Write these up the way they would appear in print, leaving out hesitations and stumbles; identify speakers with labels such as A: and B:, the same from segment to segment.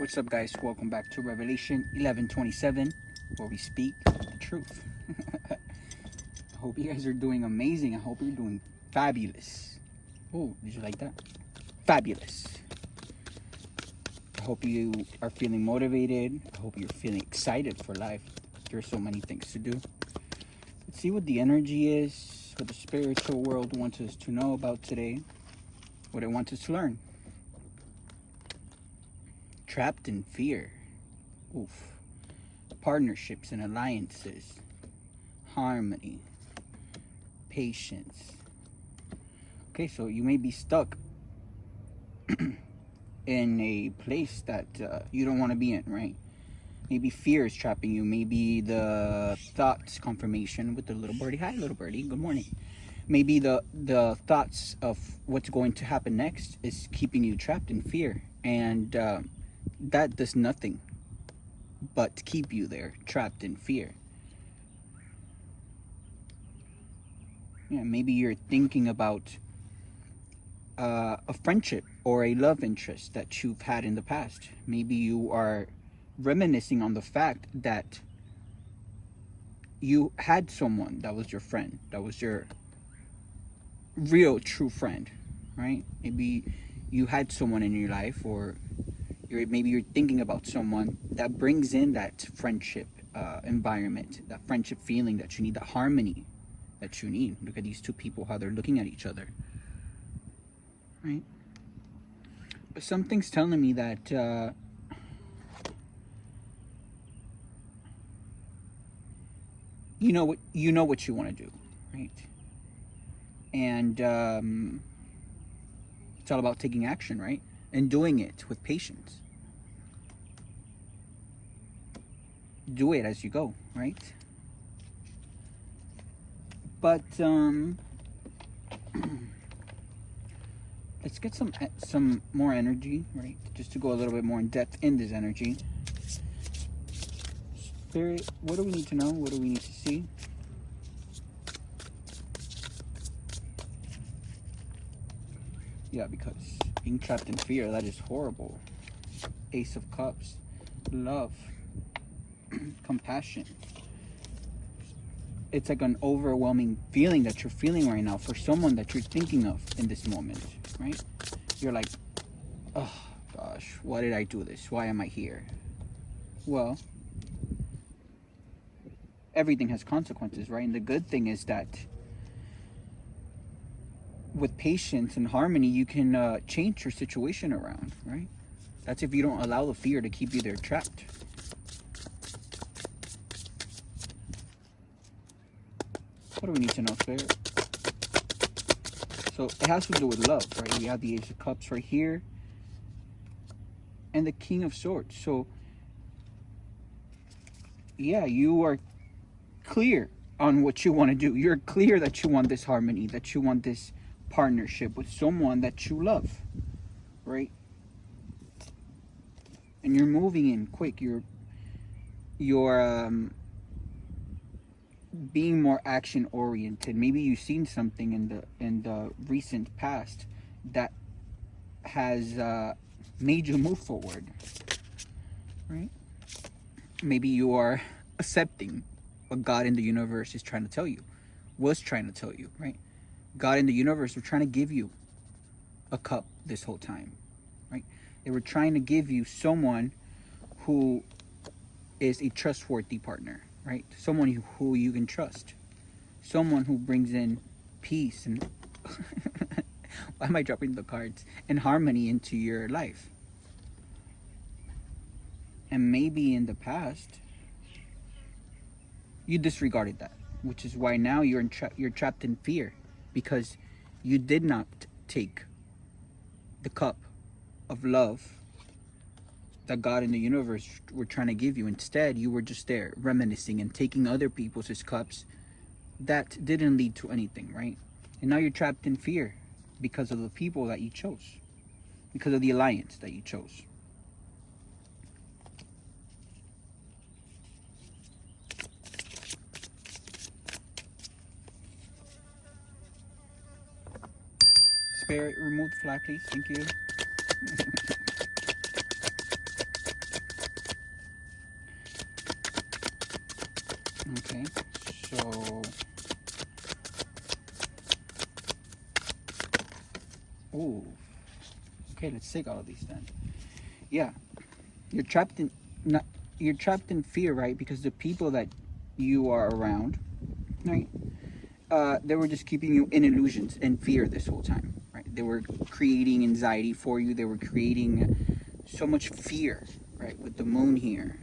A: What's up, guys? Welcome back to Revelation 11:27, where we speak the truth. I hope you guys are doing amazing. I hope you're doing fabulous. Oh, did you like that? Fabulous. I hope you are feeling motivated. I hope you're feeling excited for life. There's so many things to do. Let's see what the energy is, what the spiritual world wants us to know about today, what it wants us to learn. Trapped in fear. Oof. Partnerships and alliances. Harmony. Patience. Okay, so you may be stuck in a place that you don't want to be in, right? Maybe fear is trapping you. Maybe the thoughts confirmation with the little birdie. Hi, little birdie. Good morning. Maybe the thoughts of what's going to happen next is keeping you trapped in fear. And that does nothing but keep you there, trapped in fear. Yeah, maybe you're thinking about a friendship or a love interest that you've had in the past. Maybe you are reminiscing on the fact that you had someone that was your friend, that was your real true friend, right? Maybe you had someone in your life, or maybe you're thinking about someone that brings in that friendship environment, that friendship feeling that you need, the harmony that you need. Look at these two people, how they're looking at each other, right? But something's telling me that you know what you want to do, right? And it's all about taking action, right? And doing it with patience. Do it as you go, right? But let's get some more energy, right? Just to go a little bit more in depth in this energy. Spirit, what do we need to know? What do we need to see? Yeah, because being trapped in fear, that is horrible. Ace of Cups, love, compassion. It's like an overwhelming feeling that you're feeling right now for someone that you're thinking of in this moment, right? You're like, oh gosh, why did I do this? Why am I here? Well, everything has consequences, right? And the good thing is that with patience and harmony, you can change your situation around, right? That's if you don't allow the fear to keep you there trapped. What do we need to know, Spirit? So it has to do with love, right? We have the Ace of Cups right here and the King of Swords. So yeah, you are clear on what you want to do. You're clear that you want this harmony, that you want this partnership with someone that you love, right? And you're moving in quick. You're being more action oriented. Maybe you've seen something in the recent past that has made you move forward, right? Maybe you are accepting what God in the universe is trying to tell you, was trying to tell you, right? God in the universe were trying to give you a cup this whole time, right? They were trying to give you someone who is a trustworthy partner, right? Someone who you can trust. Someone who brings in peace and why am I dropping the cards? And harmony into your life. And maybe in the past you disregarded that, which is why now you're trapped in fear, because you did not take the cup of love that God in the universe were trying to give you. Instead, you were just there reminiscing and taking other people's cups that didn't lead to anything, right? And now you're trapped in fear because of the people that you chose, because of the alliance that you chose. Spirit, remove the flag, please. Thank you. Oh, okay. Let's take all of these then. Yeah, you're trapped in not. You're trapped in fear, right? Because the people that you are around, right? They were just keeping you in illusions and fear this whole time, right? They were creating anxiety for you. They were creating so much fear, right? With the moon here,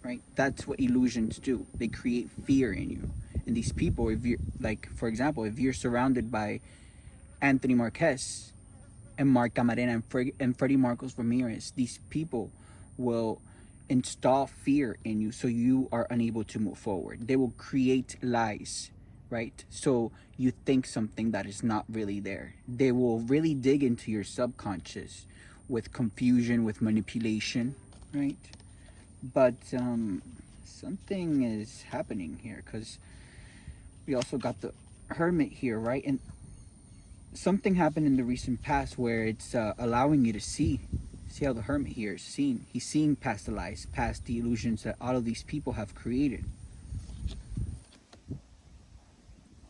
A: right? That's what illusions do. They create fear in you. And these people, if you're like, for example, if you're surrounded by Anthony Marquez and Mark Camarena and Freddie Marcos Ramirez, these people will install fear in you so you are unable to move forward. They will create lies, right? So you think something that is not really there. They will really dig into your subconscious with confusion, with manipulation, right? But something is happening here, because we also got the Hermit here, right? And something happened in the recent past where it's allowing you to see how the Hermit here is seeing. He's seeing past the lies, past the illusions that all of these people have created.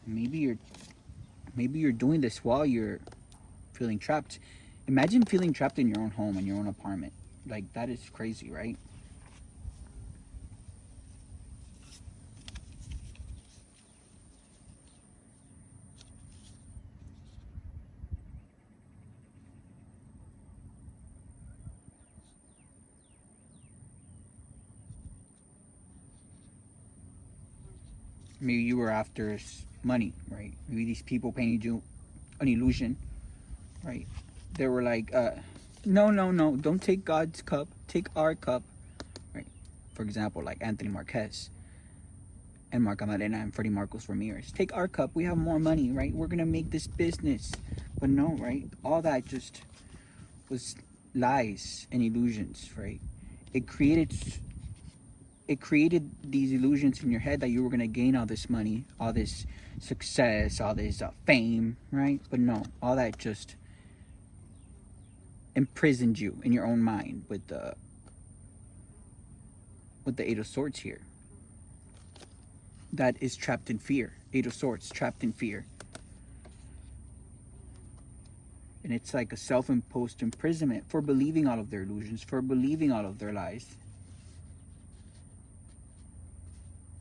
A: Maybe you're doing this while you're feeling trapped. Imagine feeling trapped in your own home, in your own apartment. Like, that is crazy, right? Maybe you were after money, right? Maybe these people painted you an illusion, right? They were like, no, no, no, don't take God's cup, take our cup, right? For example, like Anthony Marquez and Mark Camarena and Freddie Marcos Ramirez. Take our cup, we have more money, right? We're gonna make this business. But no, right? All that just was lies and illusions, right? It created these illusions in your head that you were going to gain all this money, all this success, all this fame, right? But no, all that just imprisoned you in your own mind with the Eight of Swords here. That is trapped in fear. Eight of Swords, trapped in fear. And it's like a self-imposed imprisonment for believing all of their illusions, for believing all of their lies.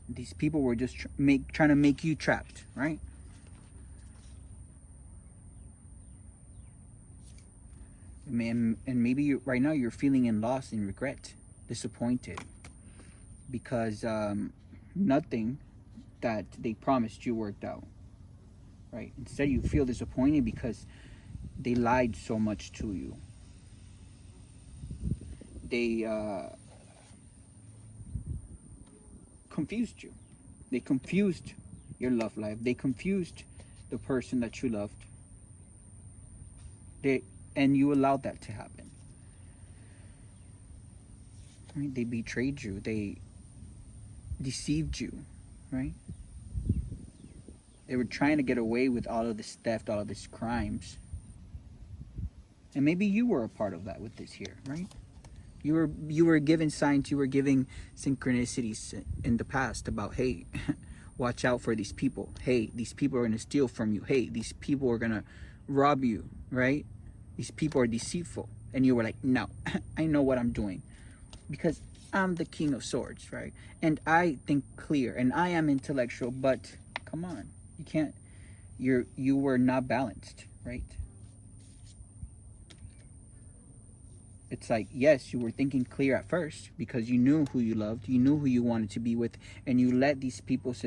A: These people were just trying to make you trapped, right? Man, and maybe right now you're feeling in loss and regret, disappointed, because nothing that they promised you worked out, right? Instead, you feel disappointed because they lied so much to you. They confused you. They confused your love life. They confused the person that you loved. And you allowed that to happen. Right? They betrayed you. They deceived you, right? They were trying to get away with all of this theft, all of these crimes. And maybe you were a part of that with this here, right? You were given signs, you were giving synchronicities in the past about, hey, watch out for these people. Hey, these people are going to steal from you. Hey, these people are going to rob you, right? These people are deceitful. And you were like, no, I know what I'm doing. Because I'm the King of Swords, right? And I think clear and I am intellectual, but come on. You can't, you were not balanced, right? It's like, yes, you were thinking clear at first because you knew who you loved, you knew who you wanted to be with, and you let these people's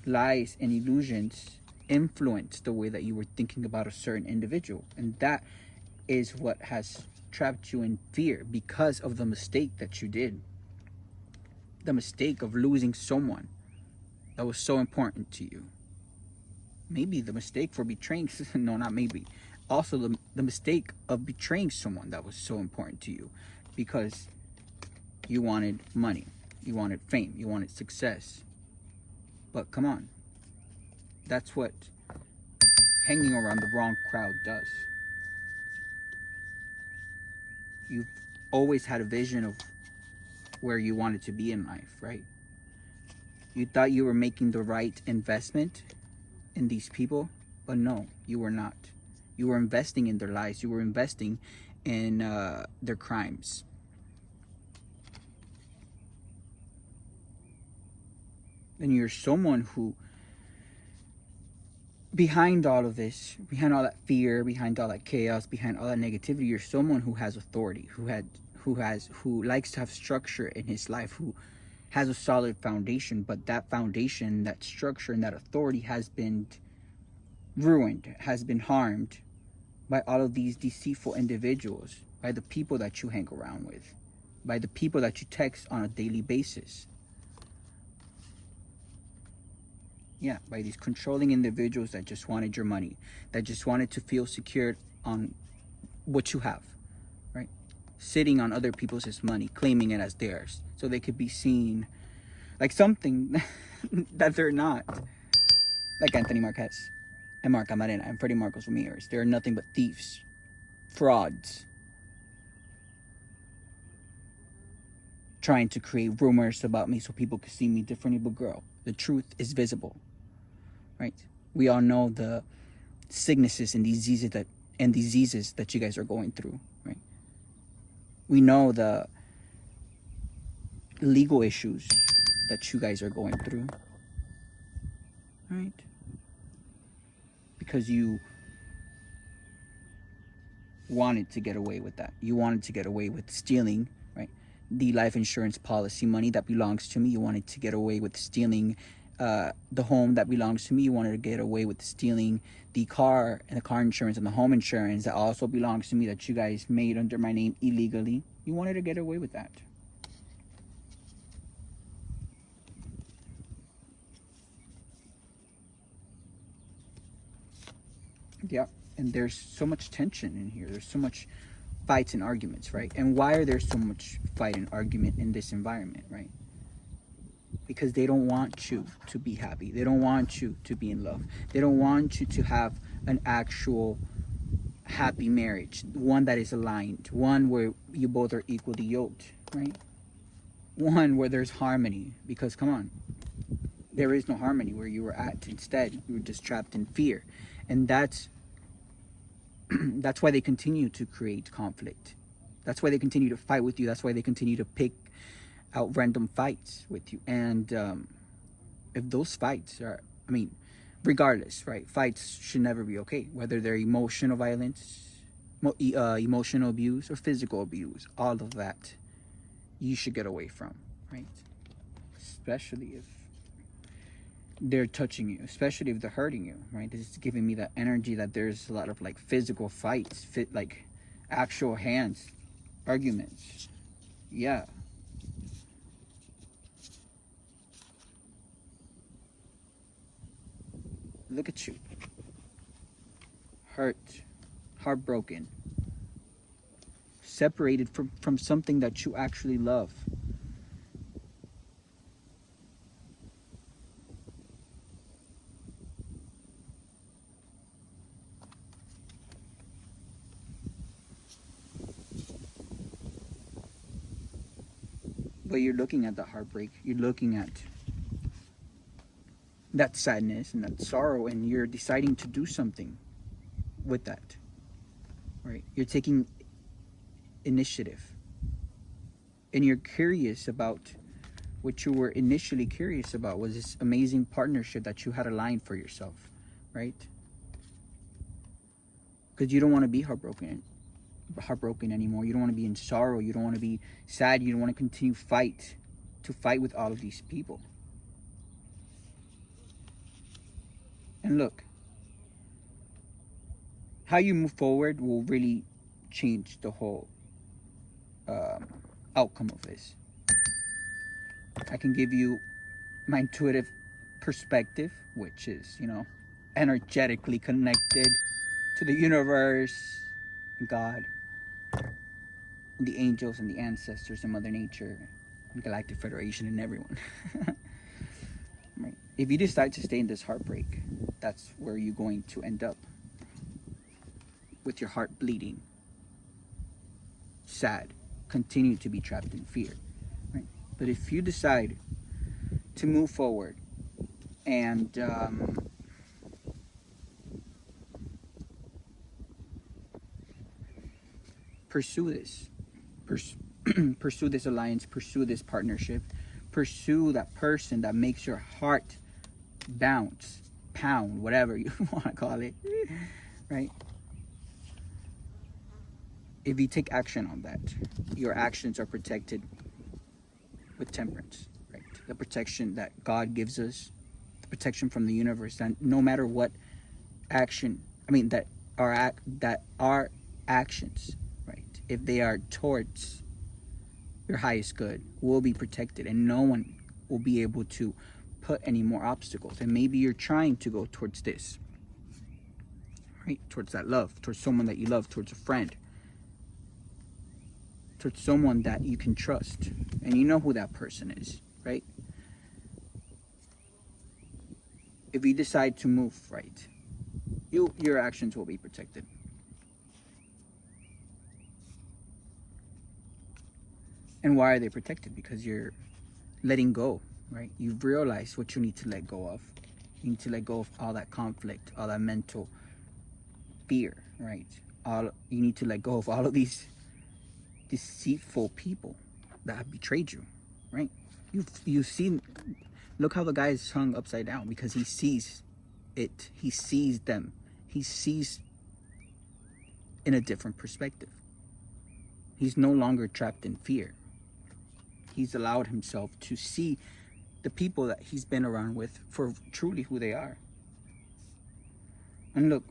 A: lies and illusions influence the way that you were thinking about a certain individual. And that is what has trapped you in fear because of the mistake that you did. The mistake of losing someone that was so important to you. Maybe the mistake for betraying, no, not maybe. Also the mistake of betraying someone that was so important to you because you wanted money, you wanted fame, you wanted success. But come on, that's what hanging around the wrong crowd does. You've always had a vision of where you wanted to be in life, right? You thought you were making the right investment in these people, but no, you were not. You were investing in their lives. You were investing in their crimes. And you're someone who, behind all of this, behind all that fear, behind all that chaos, behind all that negativity, you're someone who has authority, who likes to have structure in his life, who has a solid foundation. But that foundation, that structure, and that authority has been ruined, has been harmed by all of these deceitful individuals, by the people that you hang around with, by the people that you text on a daily basis. Yeah, by these controlling individuals that just wanted your money, that just wanted to feel secured on what you have, right? Sitting on other people's money, claiming it as theirs, so they could be seen like something that they're not. Like Anthony Marquez and Mark Camarena and Freddie Marcos Ramirez. They're nothing but thieves, frauds, trying to create rumors about me so people could see me differently. But girl, the truth is visible, right? We all know the sicknesses and diseases that you guys are going through, right? We know the legal issues that you guys are going through, right? Because you wanted to get away with that. You wanted to get away with stealing, right, the life insurance policy money that belongs to me. You wanted to get away with stealing the home that belongs to me. You wanted to get away with stealing the car and the car insurance and the home insurance that also belongs to me, that you guys made under my name illegally. You wanted to get away with that. Yeah, and there's so much tension in here. There's so much fights and arguments, right? And why are there so much fight and argument in this environment, right? Because they don't want you to be happy. They don't want you to be in love. They don't want you to have an actual happy marriage, one that is aligned, one where you both are equally yoked, right? One where there's harmony. Because come on, there is no harmony where you were at. Instead, you were just trapped in fear. And that's why they continue to create conflict. That's why they continue to fight with you. That's why they continue to pick out random fights with you. And if those fights are, I mean, regardless, right? Fights should never be okay. Whether they're emotional violence, emotional abuse, or physical abuse, all of that you should get away from, right? Especially if they're touching you, especially if they're hurting you, right? This is giving me that energy that there's a lot of like physical fights, like actual hands, arguments. Yeah. Look at you. Hurt, heartbroken, separated from something that you actually love. But you're looking at the heartbreak, you're looking at that sadness and that sorrow, and you're deciding to do something with that, right? You're taking initiative, and you're curious about what you were initially curious about, was this amazing partnership that you had aligned for yourself, right? Because you don't want to be heartbroken anymore. You don't want to be in sorrow. You don't want to be sad. You don't want to continue to fight with all of these people. And look, how you move forward will really change the whole outcome of this. I can give you my intuitive perspective, which is, energetically connected to the universe, God, the angels and the ancestors and Mother Nature, and Galactic Federation and everyone. Right? If you decide to stay in this heartbreak, that's where you're going to end up, with your heart bleeding, sad, continue to be trapped in fear. Right? But if you decide to move forward and pursue this. Pursue this alliance, pursue this partnership, pursue that person that makes your heart bounce, pound, whatever you want to call it, right? If you take action on that, your actions are protected with temperance, right? The protection that God gives us, the protection from the universe, that no matter what action, that our actions, right, if they are towards your highest good, will be protected, and no one will be able to put any more obstacles. And maybe you're trying to go towards this, right, towards that love, towards someone that you love, towards a friend, towards someone that you can trust, and you know who that person is, right? If you decide to move right, your actions will be protected. And why are they protected? Because you're letting go, right? You've realized what you need to let go of. You need to let go of all that conflict, all that mental fear, right? You need to let go of all of these deceitful people that have betrayed you, right? You've seen, look how the guy is hung upside down, because he sees it. He sees them. He sees in a different perspective. He's no longer trapped in fear. He's allowed himself to see the people that he's been around with for truly who they are. And look,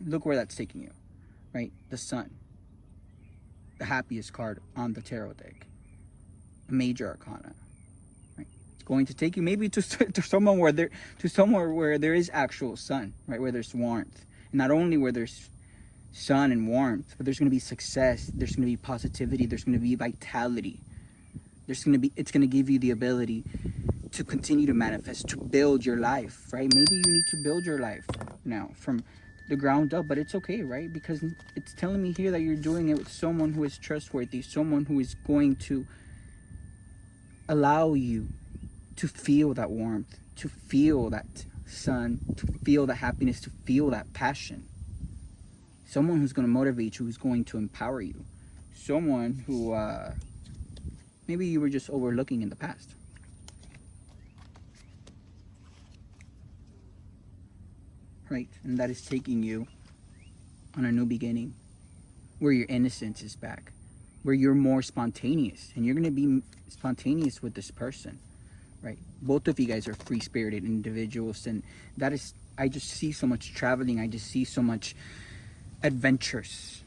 A: look where that's taking you, right? The Sun, the happiest card on the tarot deck, a major arcana, right? It's going to take you maybe to somewhere where there is actual sun, right? Where there's warmth, and not only where there's sun and warmth, but there's going to be success, there's going to be positivity, there's going to be vitality, it's going to give you the ability to continue to manifest, to build your life, right? Maybe you need to build your life now from the ground up, but it's okay, right? Because it's telling me here that you're doing it with someone who is trustworthy, someone who is going to allow you to feel that warmth, to feel that sun, to feel the happiness, to feel that passion. Someone who's going to motivate you, who's going to empower you. Someone who maybe you were just overlooking in the past. Right? And that is taking you on a new beginning, where your innocence is back, where you're more spontaneous, and you're going to be spontaneous with this person, right? Both of you guys are free-spirited individuals, and that is, I just see so much traveling, I just see so much adventures,